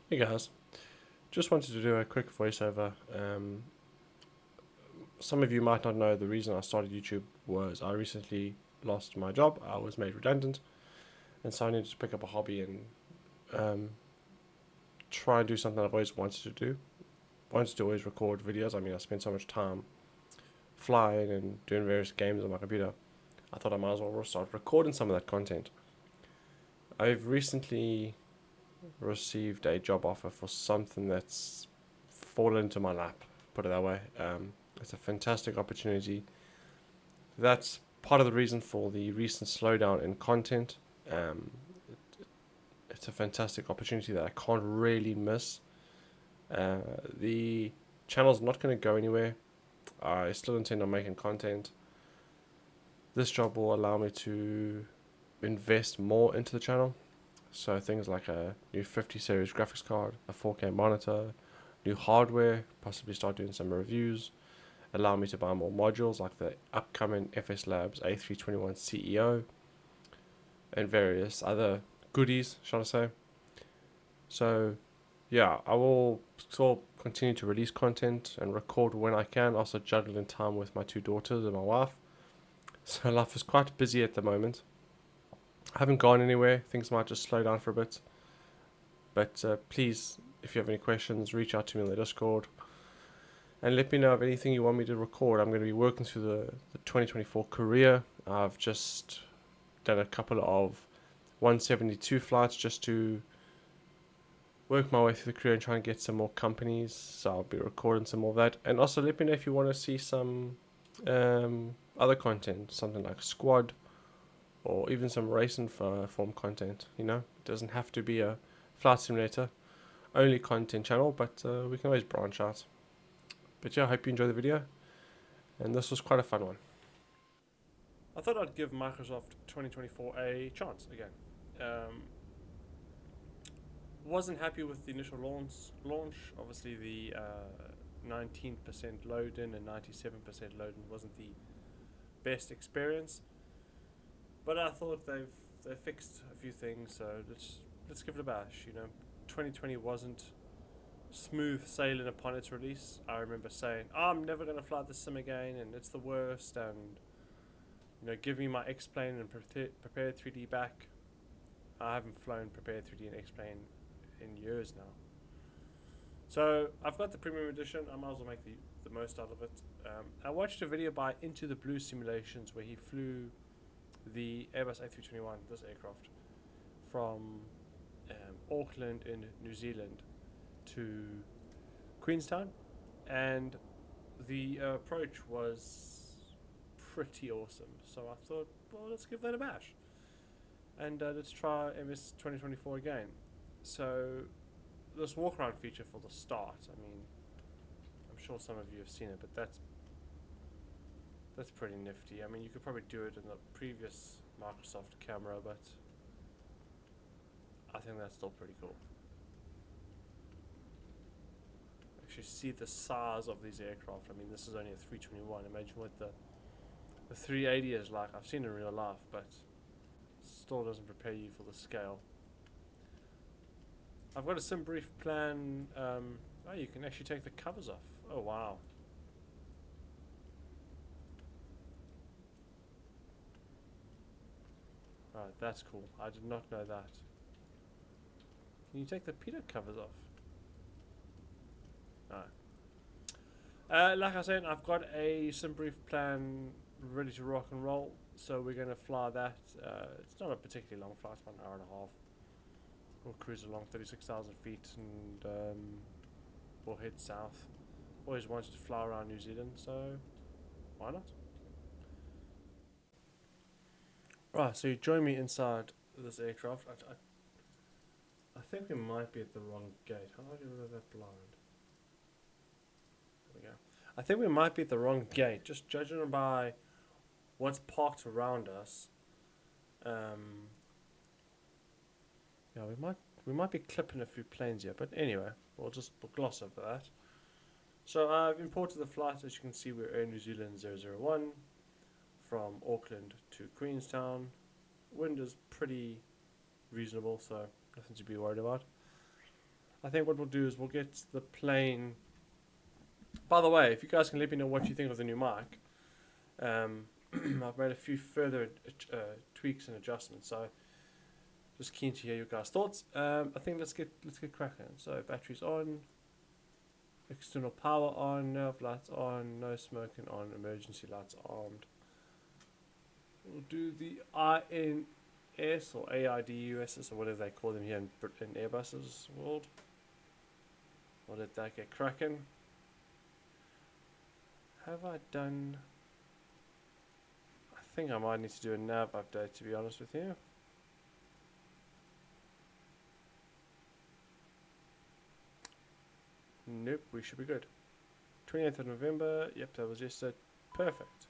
Hey guys, just wanted to do a quick voiceover. Some of you might not know the reason I started YouTube was I recently lost my job. I was made redundant, and so I needed to pick up a hobby and try and do something I've always wanted to do. Wanted to always record videos. I mean, I spent so much time flying and doing various games on my computer. I thought I might as well start recording some of that content. I've recently received a job offer for something that's fallen into my lap, put it that way. It's a fantastic opportunity. That's part of the reason for the recent slowdown in content. It's a fantastic opportunity that I can't really miss. The channel's not going to go anywhere. I still intend on making content. This job will allow me to invest more into the channel. So things like a new 50 series graphics card, a 4K monitor, new hardware, possibly start doing some reviews, allow me to buy more modules like the upcoming FS Labs A321CEO and various other goodies, shall I say. So yeah, I will still continue to release content and record when I can, also juggling time with my two daughters and my wife. So life is quite busy at the moment. I haven't gone anywhere. Things might just slow down for a bit. But please, if you have any questions, reach out to me on the Discord. And let me know of anything you want me to record. I'm going to be working through the 2024 career. I've just done a couple of 172 flights just to work my way through the career and try and get some more companies. So I'll be recording some more of that. And also let me know if you want to see some other content, something like squad, or even some racing form content. You know, it doesn't have to be a flight simulator only content channel, but we can always branch out. But yeah, I hope you enjoy the video, and this was quite a fun one. I thought I'd give Microsoft 2024 a chance again. Wasn't happy with the initial launch. Obviously, the 19% load-in and 97% load-in wasn't the best experience. But I thought they've fixed a few things, so let's give it a bash. You know, 2020 wasn't smooth sailing upon its release. I remember saying, I'm never going to fly the sim again, and it's the worst, and you know, give me my X-Plane and Prepared 3D back. I haven't flown Prepared 3D and X-Plane in years now. So I've got the premium edition. I might as well make the most out of it. I watched a video by Into the Blue Simulations where he flew the Airbus A321, this aircraft, from Auckland in New Zealand to Queenstown, and the approach was pretty awesome. So I thought, well, let's give that a bash, and let's try MS 2024 again. So this walk around feature for the start, I mean, I'm sure some of you have seen it, but that's pretty nifty. I mean, you could probably do it in the previous Microsoft camera, but I think that's still pretty cool. Actually see the size of these aircraft. I mean, this is only a 321. Imagine what the 380 is like. I've seen it in real life, but still doesn't prepare you for the scale. I've got a sim brief plan. Oh, you can actually take the covers off. Oh wow. Right, that's cool. I did not know that. Can you take the pitot covers off? No. Like I said, I've got a sim brief plan ready to rock and roll. So we're going to fly that. It's not a particularly long flight, it's about an hour and a half. We'll cruise along 36,000 feet and we'll head south. Always wanted to fly around New Zealand, so why not? Right, so you join me inside this aircraft. I think we might be at the wrong gate. How do I get rid of that blind? There we go. I think we might be at the wrong gate, just judging by what's parked around us. Yeah, we might be clipping a few planes here, but anyway, we'll gloss over that. So I've imported the flight. As you can see, we're Air New Zealand 001 from Auckland to Queenstown. Wind is pretty reasonable, so nothing to be worried about. I think what we'll do is we'll get the plane. By the way, if you guys can let me know what you think of the new mic, I've made a few further tweaks and adjustments, so just keen to hear your guys' thoughts. I think let's get cracking. So batteries on, external power on, nav lights on, no smoking on, emergency lights armed. We'll do the INS or AIDUSs or whatever they call them here in Airbus's world. We'll let that get cracking. Have I done... I think I might need to do a nav update, to be honest with you. Nope, we should be good. 28th of November, yep, that was yesterday. Perfect.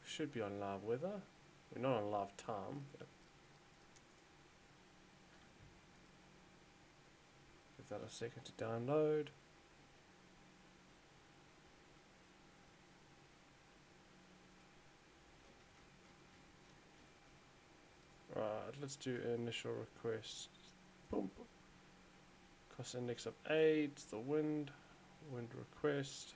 Should be on live weather. We're not on live time. Give that a second to download. Right, let's do initial request. Boom. Cost index of 8, the wind request.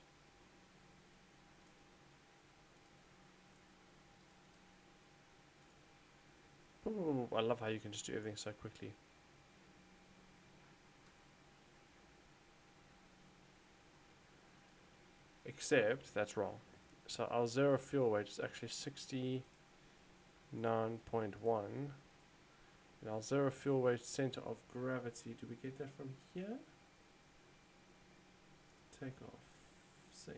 Ooh, I love how you can just do everything so quickly. Except that's wrong. So our zero fuel weight is actually 69.1. And our zero fuel weight center of gravity, do we get that from here? Take off, sync.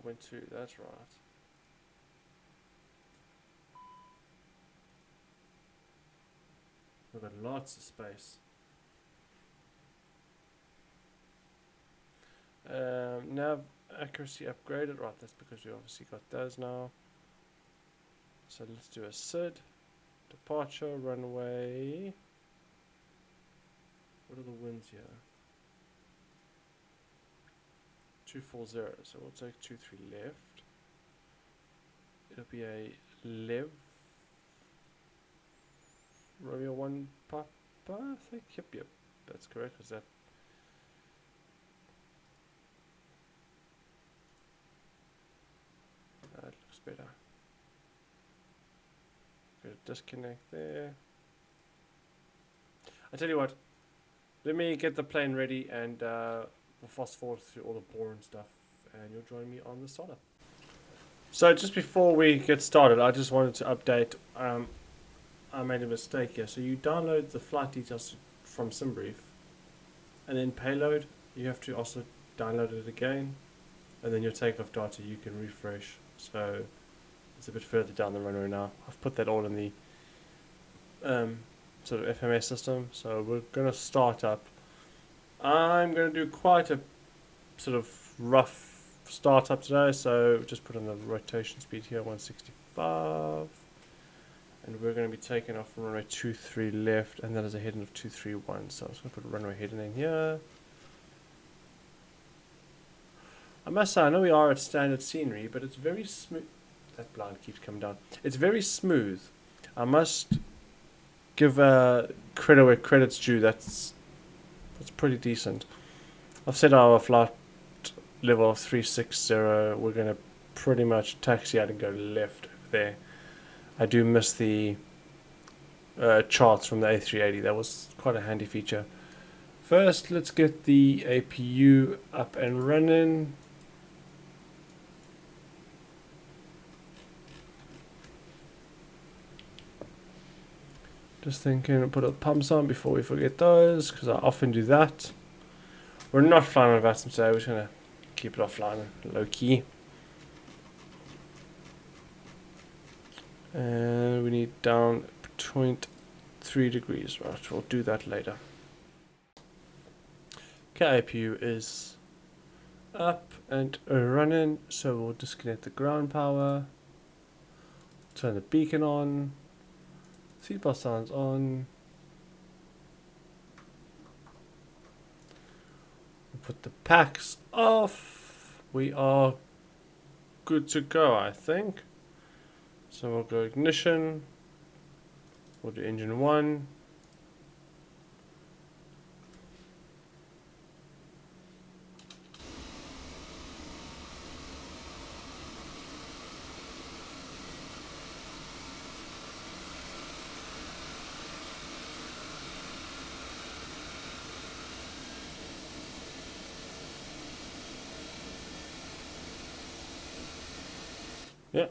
.2, that's right. We've got lots of space. Nav accuracy upgraded, right, that's because we obviously got those now. So let's do a SID, departure, runway. What are the winds here? 240, so we'll take 23 left. It'll be a Lev Romeo 1 Papa, I think. Yep, that's correct. Was that? That looks better. Got a disconnect there. I tell you what, let me get the plane ready and we'll fast forward through all the boring stuff and you'll join me on the startup. So just before we get started, I just wanted to update. I made a mistake here. So you download the flight details from SimBrief, and then payload, you have to also download it again, and then your takeoff data you can refresh. So it's a bit further down the runway now. I've put that all in the sort of FMS system. So we're going to start up. I'm going to do quite a sort of rough startup today, so just put on the rotation speed here, 165, and we're going to be taking off from runway 23 left, and that is a heading of 231, so I'm just going to put runway heading in here. I must say, I know we are at standard scenery, but it's very smooth. That blind keeps coming down. It's very smooth. I must give credit where credit's due. That's pretty decent. I've set our flight level of 360. We're going to pretty much taxi out and go left over there. I do miss the charts from the A380. That was quite a handy feature. First, let's get the APU up and running. Just thinking, put the pumps on before we forget those, because I often do that. We're not flying on Vatsum today, we're just going to keep it offline, low key. And we need down 0.3 degrees, right, we'll do that later. Okay, APU is up and running, so we'll disconnect the ground power, turn the beacon on, seatbelt sounds on. put the packs off. We are good to go, I think. So we'll go ignition. We'll do engine 1. Yeah.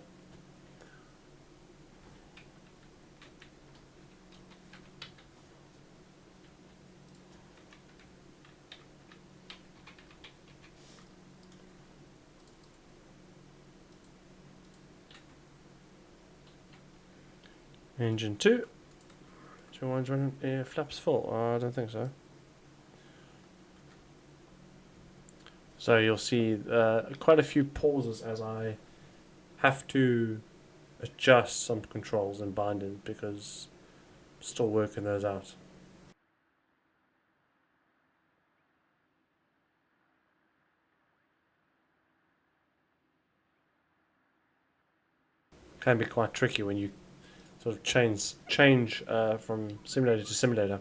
Engine 2. Do you want to run flaps full? I don't think so. So you'll see quite a few pauses as I have to adjust some controls and bindings because I'm still working those out. Can be quite tricky when you sort of change from simulator to simulator.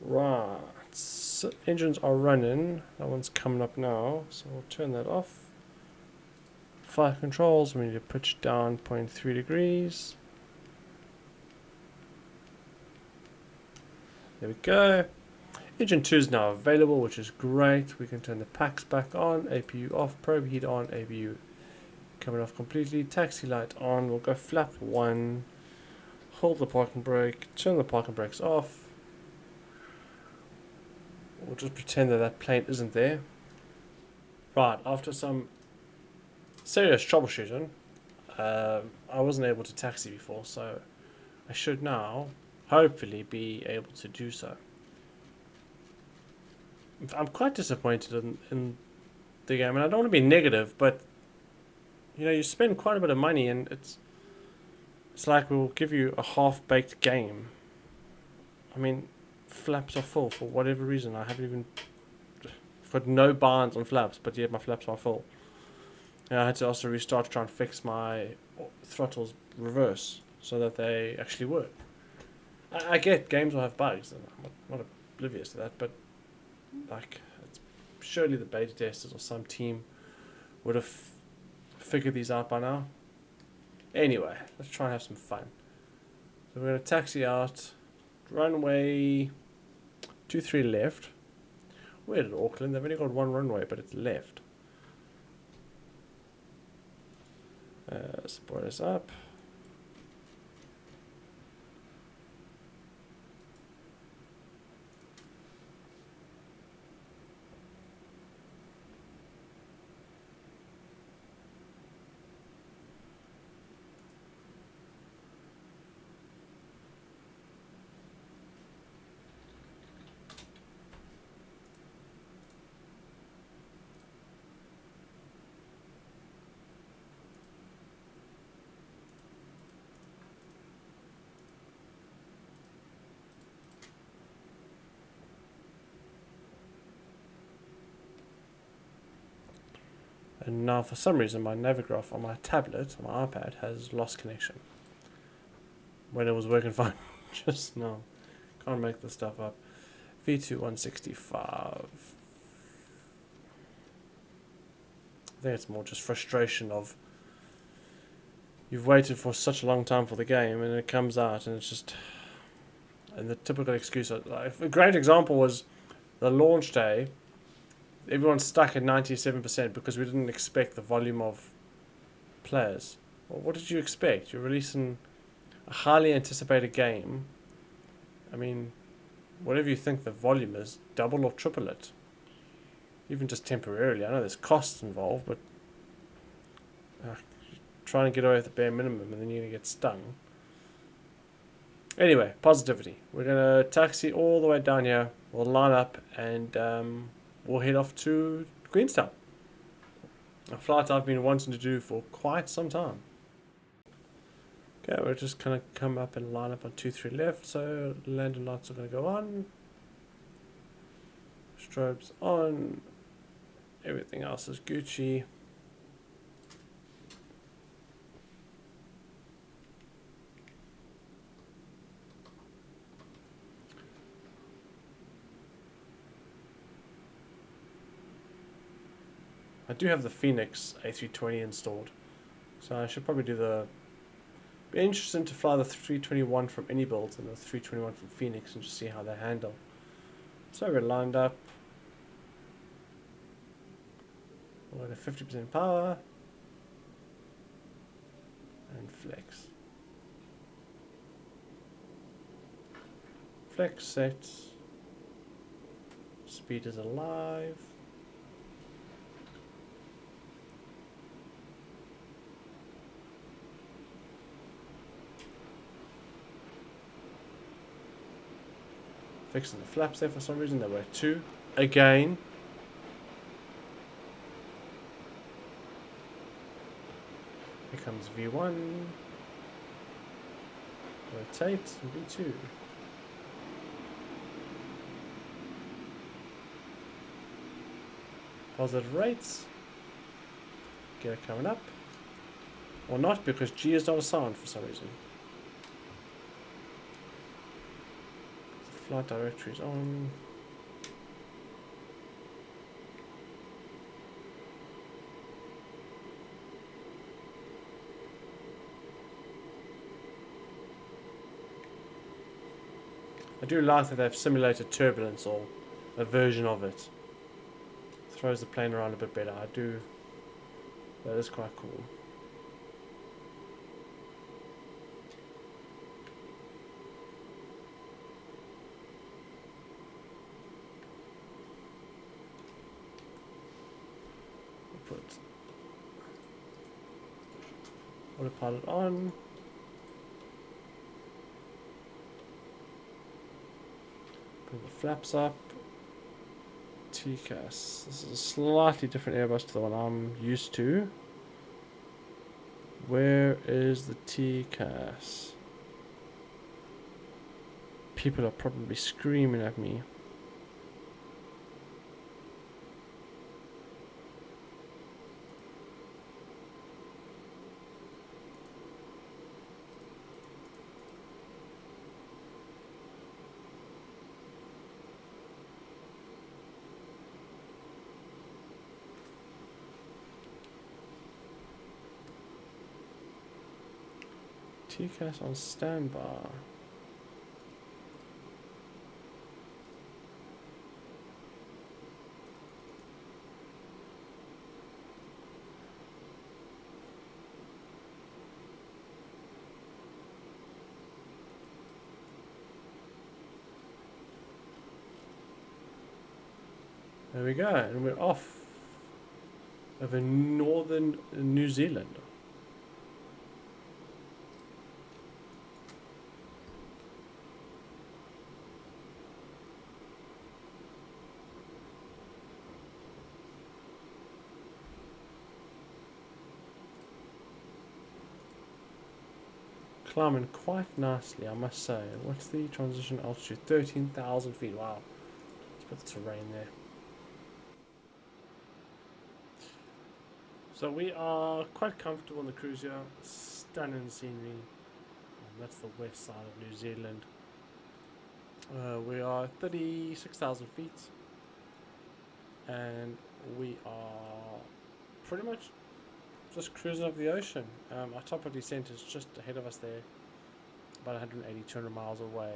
Right, so engines are running. That one's coming up now, so we'll turn that off. Fire controls, we need to pitch down 0.3 degrees. There we go. Engine 2 is now available, which is great. We can turn the packs back on, APU off, probe heat on, APU coming off completely, taxi light on. We'll go flap 1, hold the parking brake, turn the parking brakes off. We'll just pretend that that plane isn't there. Right, after some serious troubleshooting, I wasn't able to taxi before, so I should now hopefully be able to do so. I'm quite disappointed in the game, and I don't want to be negative, but you know, you spend quite a bit of money, and it's like we'll give you a half-baked game. I mean, flaps are full for whatever reason. I've got no binds on flaps, but yet my flaps are full. And I had to also restart to try and fix my throttles reverse so that they actually work. I get games will have bugs, and I'm not oblivious to that, but like, surely the beta testers or some team would have figured these out by now. Anyway, let's try and have some fun. So we're going to taxi out, runway 23 left. Where did Auckland? They've only got one runway, but it's left. Support us up. And now for some reason my Navigraph on my tablet, on my iPad, has lost connection. When it was working fine just now. Can't make this stuff up. V2 165. I think it's more just frustration of you've waited for such a long time for the game and it comes out and it's just... And the typical excuse... Like, a great example was the launch day. Everyone's stuck at 97% because we didn't expect the volume of players. Well, what did you expect? You're releasing a highly anticipated game. I mean, whatever you think the volume is, double or triple it. Even just temporarily. I know there's costs involved, but trying to get away with the bare minimum and then you're going to get stung. Anyway, positivity. We're going to taxi all the way down here. We'll line up and... we'll head off to Queenstown. A flight I've been wanting to do for quite some time. Okay, we're just gonna come up and line up on 2-3 left, so landing lights are gonna go on. Strobes on. Everything else is Gucci. I do have the Phoenix A320 installed, so I should probably do the... Be interesting to fly the 321 from any build and the 321 from Phoenix and just see how they handle. So we're lined up. We're at 50% power. And flex. Flex set. Speed is alive. Fixing the flaps there for some reason. There were 2. Again. Here comes V1. Rotate. V2. Positive rates. Get it coming up. Or not, because G is not a sound for some reason. Flight directory is on. I do like that they've simulated turbulence, or a version of it. Throws the plane around a bit better. I do. That is quite cool. Put autopilot on. Put the flaps up. TCAS. This is a slightly different Airbus to the one I'm used to. Where is the TCAS? People are probably screaming at me. TCAS on standby. There we go, and we're off over northern New Zealand. Climbing quite nicely, I must say. What's the transition altitude? 13,000 feet. Wow. Let's put the terrain there. So we are quite comfortable on the cruise here. Stunning scenery. That's the west side of New Zealand. We are 36,000 feet. And we are pretty much just cruising over the ocean. Our top of descent is just ahead of us there, about 180, 200 miles away.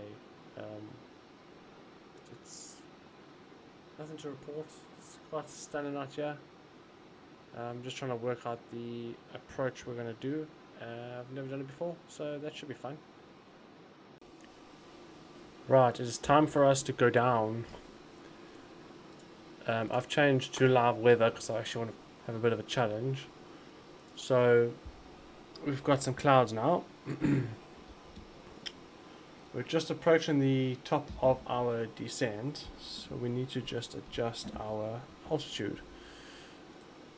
It's nothing to report. It's quite stunning out here. I'm just trying to work out the approach we're going to do. I've never done it before, so that should be fun. Right, it is time for us to go down. I've changed to live weather because I actually want to have a bit of a challenge. So we've got some clouds now. We're We're just approaching the top of our descent, so we need to just adjust our altitude.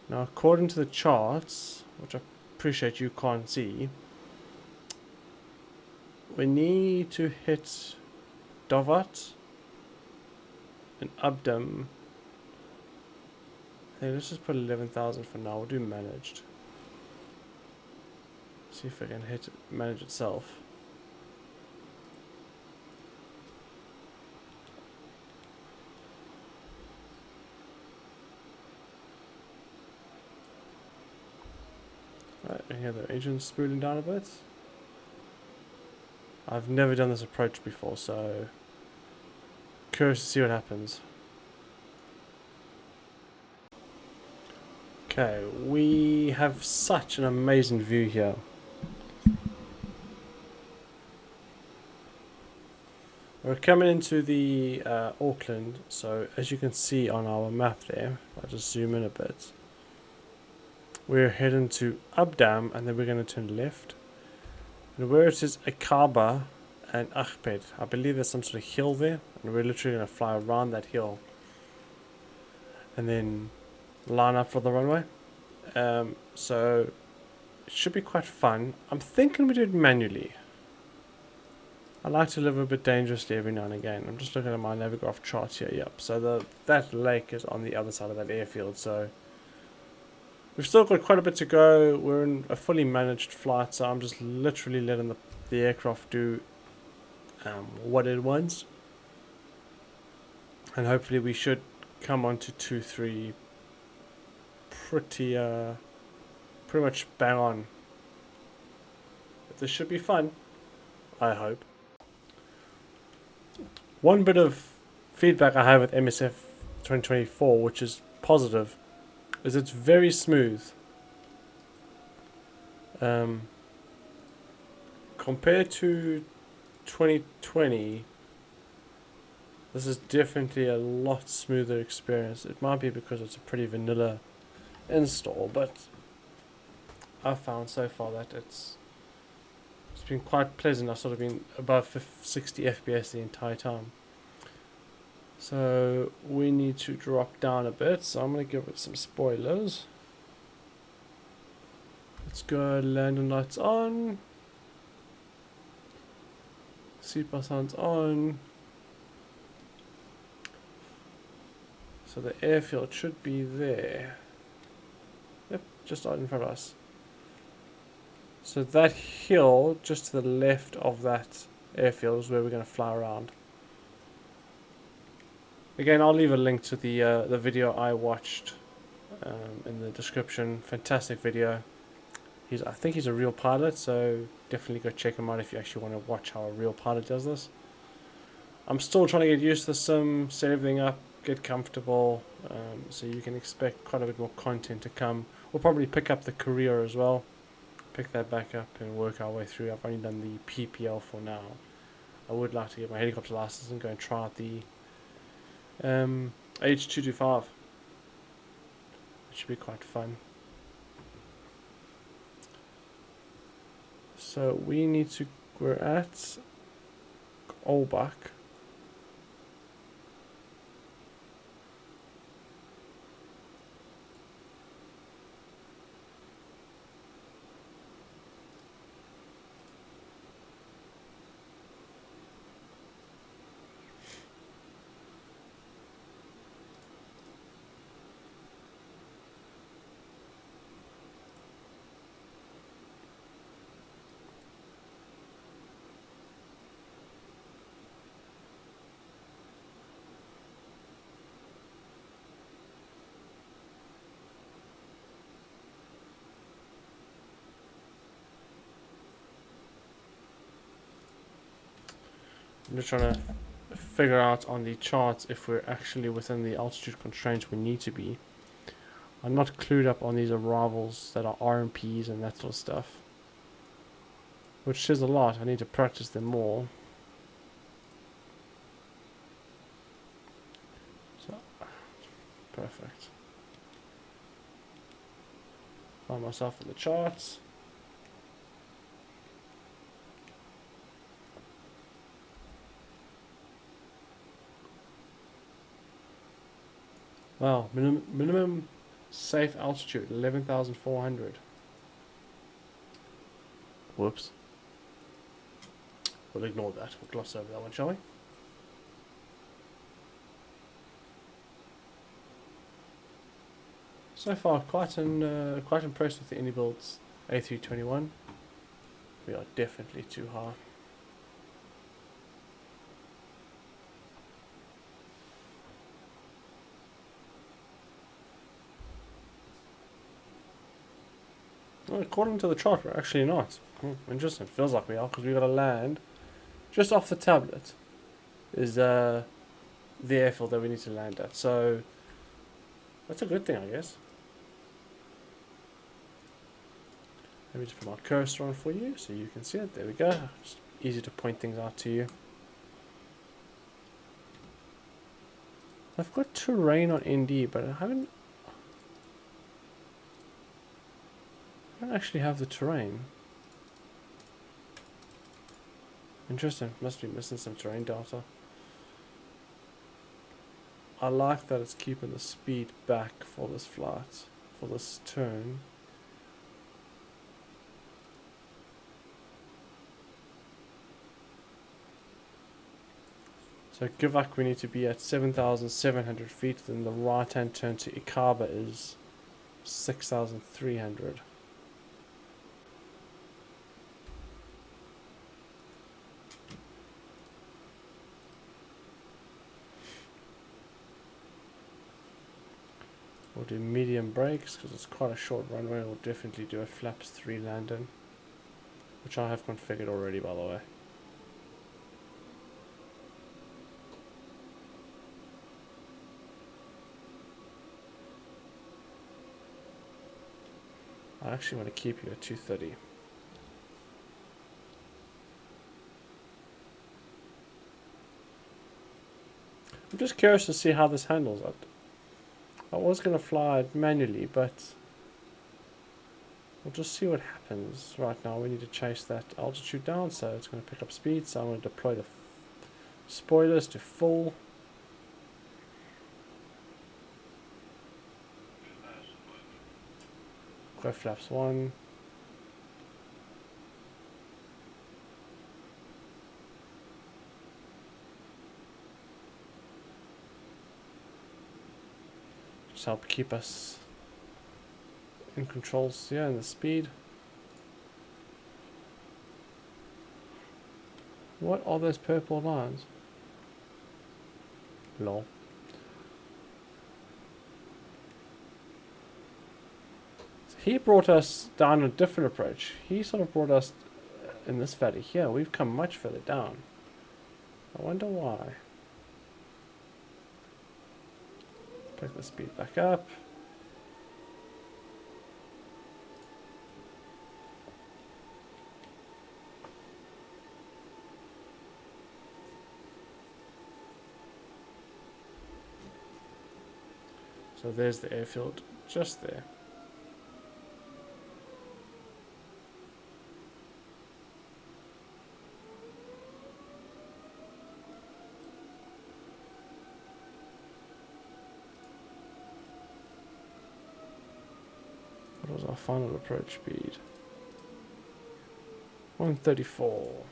Now, according to the charts, which I appreciate you can't see, we need to hit Dovat and Abdam. Hey, let's just put 11,000 for now. We'll do managed. See if I can hit manage itself. Right, and here the engine's spooling down a bit. I've never done this approach before, so curious to see what happens. Okay, we have such an amazing view here. We're coming into the Auckland, so as you can see on our map there, if I just zoom in a bit, we're heading to Abdam and then we're going to turn left. And where it is Akaba and Ahmed, I believe there's some sort of hill there, and we're literally going to fly around that hill and then line up for the runway. So it should be quite fun. I'm thinking we do it manually. I like to live a bit dangerously every now and again. I'm just looking at my Navigraph charts here. Yep, so that lake is on the other side of that airfield, so we've still got quite a bit to go. We're in a fully managed flight, so I'm just literally letting the aircraft do what it wants, and hopefully we should come on to 2-3 pretty much bang on. But this should be fun, I hope. One bit of feedback I have with MSF 2024, which is positive, is it's very smooth. Compared to 2020, this is definitely a lot smoother experience. It might be because it's a pretty vanilla install, but I've found so far that it's been quite pleasant. I've sort of been above 60 FPS the entire time. So we need to drop down a bit, so I'm going to give it some spoilers. Let's go, landing lights on, seatbelt sounds on. So the airfield should be there. Yep, just out in front of us. So that hill just to the left of that airfield is where we're going to fly around. Again, I'll leave a link to the video I watched in the description. Fantastic video. I think he's a real pilot, so definitely go check him out if you actually want to watch how a real pilot does this. I'm still trying to get used to the sim, set everything up, get comfortable, so you can expect quite a bit more content to come. We'll probably pick up the career as well. Pick that back up and work our way through. I've only done the PPL for now. I would like to get my helicopter license and go and try out the H225. It should be quite fun. So we're at Olbach. I'm just trying to figure out on the charts if we're actually within the altitude constraints we need to be. I'm not clued up on these arrivals that are RMPs and that sort of stuff, which says a lot. I need to practice them more. So, perfect. Find myself in the charts. Wow, minimum safe altitude 11,400. Whoops. We'll ignore that. We'll gloss over that one, shall we? So far, quite impressed with the Anybuilds A321. We are definitely too high. Well, according to the chart, we're actually not. Interesting. Feels like we are, because we've got to land just off the tablet. Is the airfield that we need to land at. So that's a good thing, I guess. Let me just put my cursor on for you so you can see it. There we go. Just easy to point things out to you. I've got terrain on ND, but I don't actually have the terrain. Interesting. Must be missing some terrain data. I like that it's keeping the speed back for this flight, for this turn. So Givak we need to be at 7,700 feet, then the right hand turn to Ikaba is 6,300. We'll do medium brakes because it's quite a short runway. We'll definitely do a flaps 3 landing, which I have configured already, by the way. I actually want to keep you at 230. I'm just curious to see how this handles it. I was going to fly it manually, but we'll just see what happens. Right now we need to chase that altitude down, so it's going to pick up speed. So I'm going to deploy the spoilers to full. Go flaps 1. Just help keep us in controls here and the speed. What are those purple lines? Lol. He brought us down a different approach. He sort of brought us in this valley here. We've come much further down. I wonder why. Pick the speed back up. So there's the airfield just there. What was our final approach speed? 134.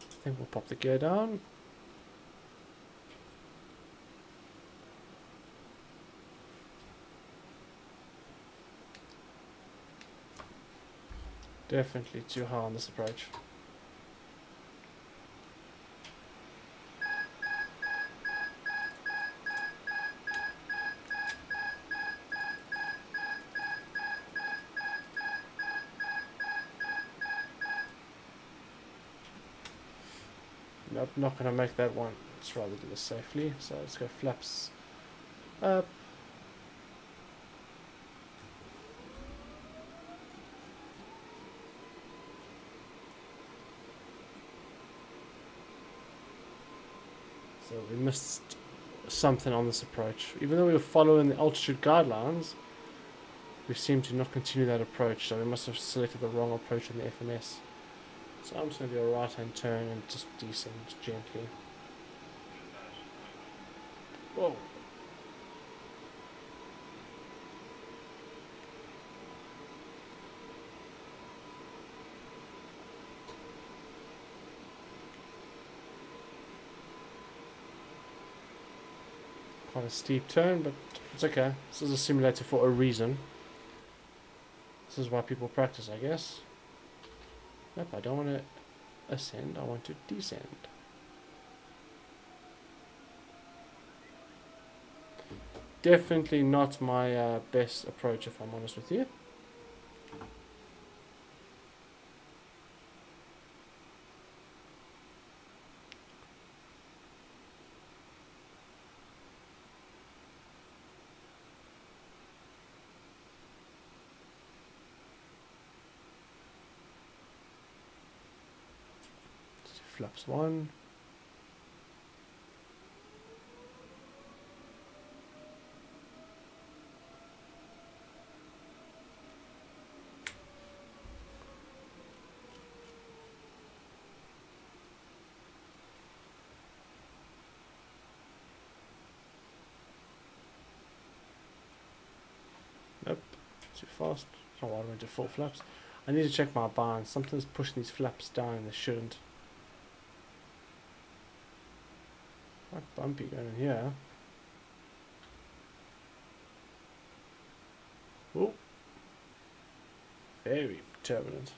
I think we'll pop the gear down. Definitely too high on this approach. Nope, not going to make that one. Let's rather do this safely. So let's go flaps up. So we missed something on this approach. Even though we were following the altitude guidelines, we seem to not continue that approach. So we must have selected the wrong approach in the FMS. So I'm just going to do a right hand turn and just descend gently. Whoa. Quite a steep turn, but it's okay. This is a simulator for a reason. This is why people practice, I guess. Nope, I don't want to ascend, I want to descend. Definitely not my best approach, if I'm honest with you. Flaps 1. Nope, too fast. Oh, I went to 4 flaps. I need to check my balance. Something's pushing these flaps down and they shouldn't. Quite bumpy going in here. Oh, very turbulent.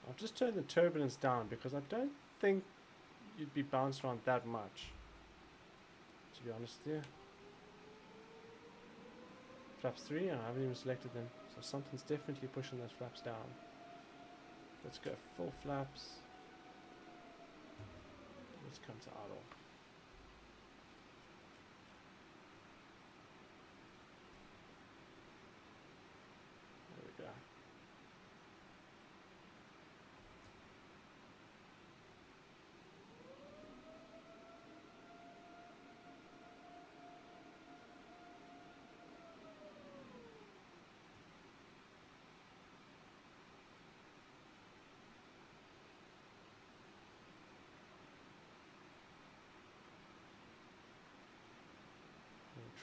I've just turned the turbulence down because I don't think you'd be bounced around that much, to be honest with you. Flaps 3, I haven't even selected them, so something's definitely pushing those flaps down. Let's go full flaps. Let's come to idle. There we go.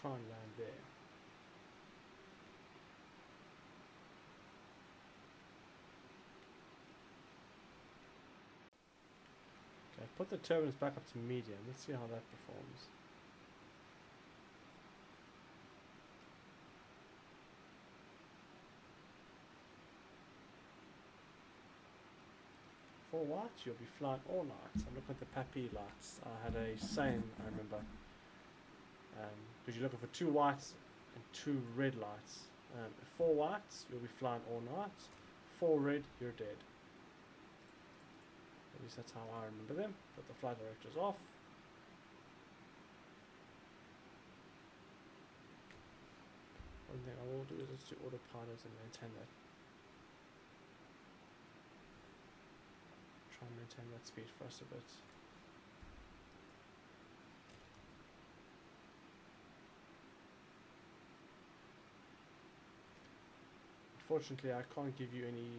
Try and land there. Okay, put the turbulence back up to medium. Let's see how that performs. For what? You'll be flying all night. I'm looking at the Papi lights. I had a saying, I remember. Because you're looking for 2 whites and 2 red lights. 4 whites, you'll be flying all night. 4 red, you're dead. At least that's how I remember them. Put the flight directors off. One thing I will do is just do autopilot and maintain that. Try and maintain that speed for us a bit. Unfortunately, I can't give you any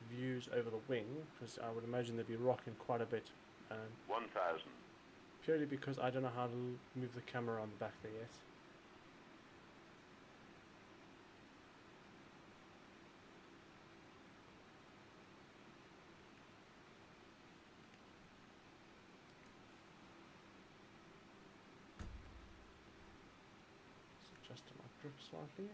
views over the wing because I would imagine they'd be rocking quite a bit. 1000. Purely because I don't know how to move the camera on the back there yet. So adjust my grip slightly.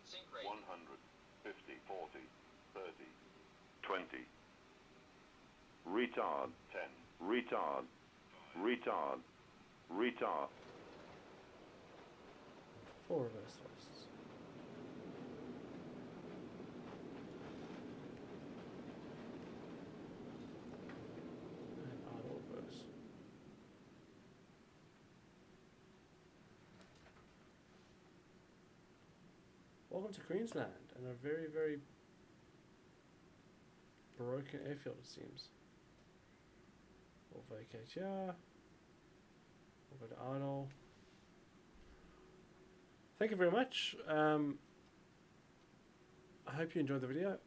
Sync rate. 100, 50, 40, 30, 20. Retard. 10. Retard. Retard. Retard. 4 reverse thrusts. And idle reverse. Welcome to Queensland and a very, very broken airfield, it seems. We'll vacate here. We'll go to idle. Thank you very much. I hope you enjoyed the video.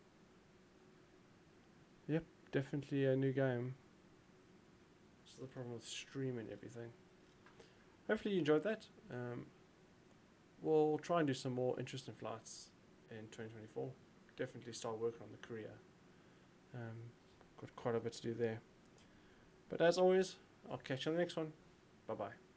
Yep, definitely a new game. This is the problem with streaming everything. Hopefully you enjoyed that. We'll try and do some more interesting flights in 2024. Definitely start working on the Korea. Got quite a bit to do there. But as always, I'll catch you on the next one. Bye bye.